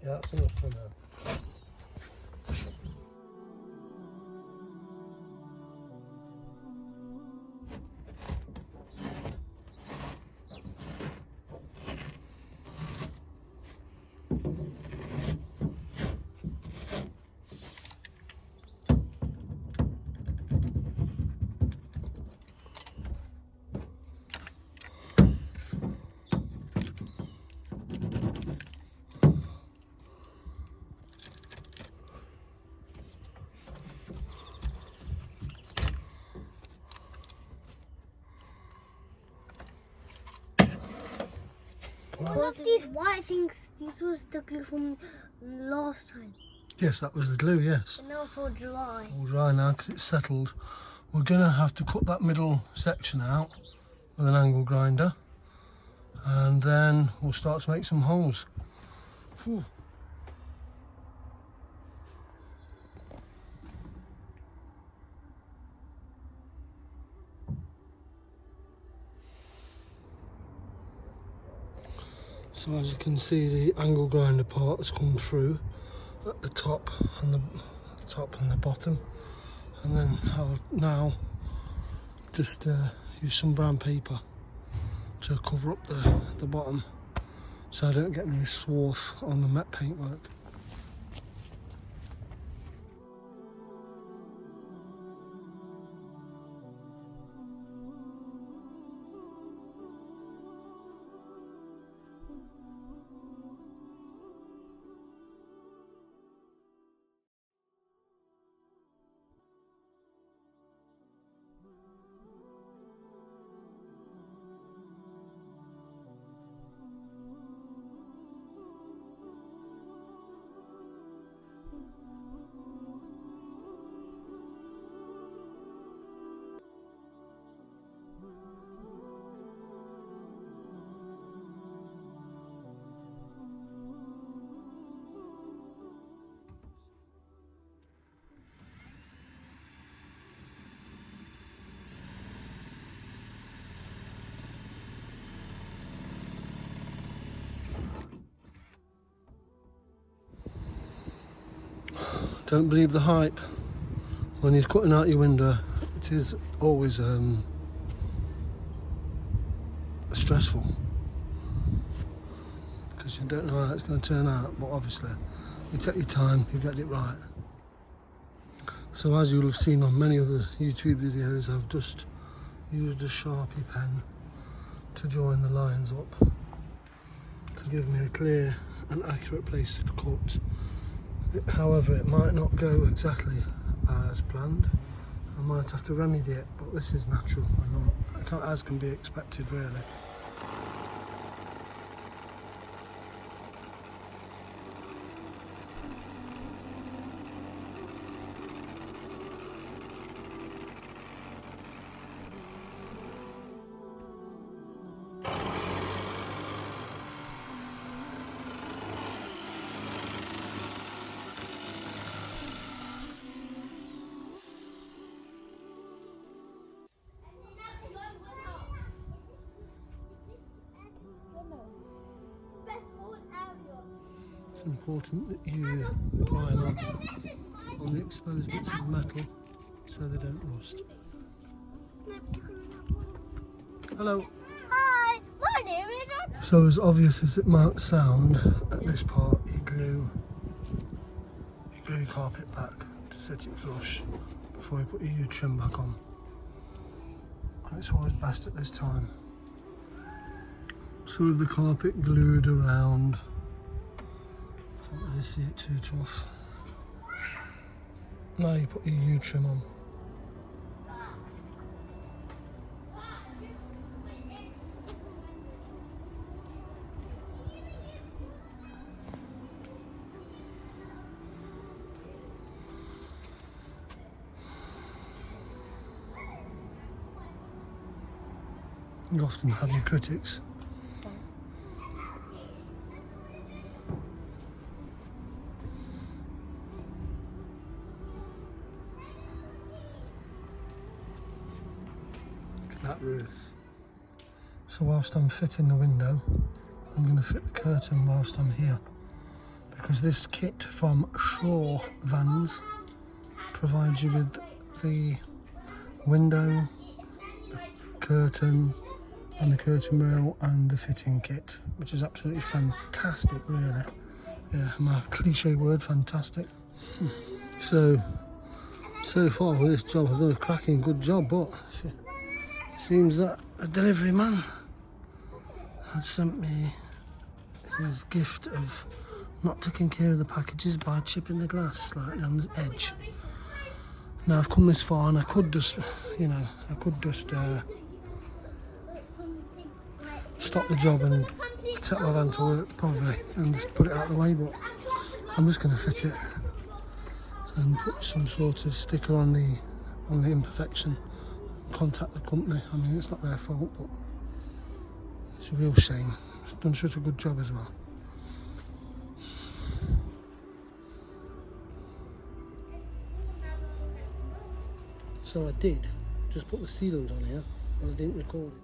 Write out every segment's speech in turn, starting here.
That's enough for now. All of these white things, these was the glue from last time. Yes, that was the glue, yes. And now it's all dry. All dry now because it's settled. We're going to have to cut that middle section out with an angle grinder, and then we'll start to make some holes. Whew. So as you can see, the angle grinder part has come through at the top and the bottom, and then I'll now just use some brown paper to cover up the bottom so I don't get any swarf on the matte paintwork. Don't believe the hype. When you're cutting out your window, it is always stressful because you don't know how it's going to turn out, but obviously you take your time, you get it right. So as you'll have seen on many other YouTube videos, I've just used a Sharpie pen to join the lines up to give me a clear and accurate place to cut. However, it might not go exactly as planned. I might have to remedy it, but this is natural and not as can be expected, really. It's important that you prime on the exposed bits of metal so they don't rust. Hello. Hi, my name is Anna. So as obvious as it might sound, at this part you glue your carpet back to set it flush before you put your U-trim back on. And it's always best at this time. So with the carpet glued around, can't really see it too tough. Now you put your U-trim on. You often have your critics. Look at that roof. So whilst I'm fitting the window, I'm going to fit the curtain whilst I'm here, because this kit from Shaw Vans provides you with the window, the curtain and the curtain rail and the fitting kit, which is absolutely fantastic, really. Yeah, my cliche word, fantastic. So far with this job I've done a cracking good job, but it seems that the delivery man had sent me his gift of not taking care of the packages by chipping the glass slightly on the edge. Now I've come this far and I could just, stop the job and take my van to work probably and just put it out of the way, but I'm just going to fit it and put some sort of sticker on the imperfection, contact the company. I mean, it's not their fault, but it's a real shame. It's done such a good job as well. So I did just put the sealant on here, but I didn't record it.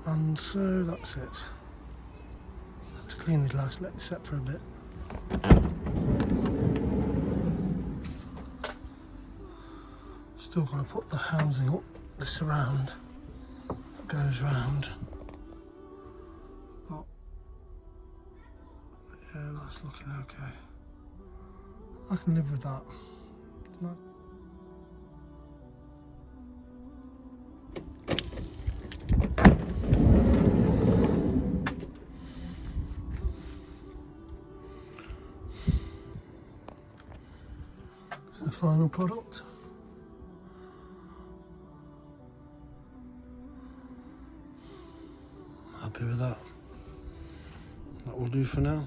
And so that's it. I have to clean the glass, let it set for a bit. Still got to put the housing up, the surround that goes round. But yeah, that's looking okay. I can live with that. No. The final product. Happy with that. That will do for now.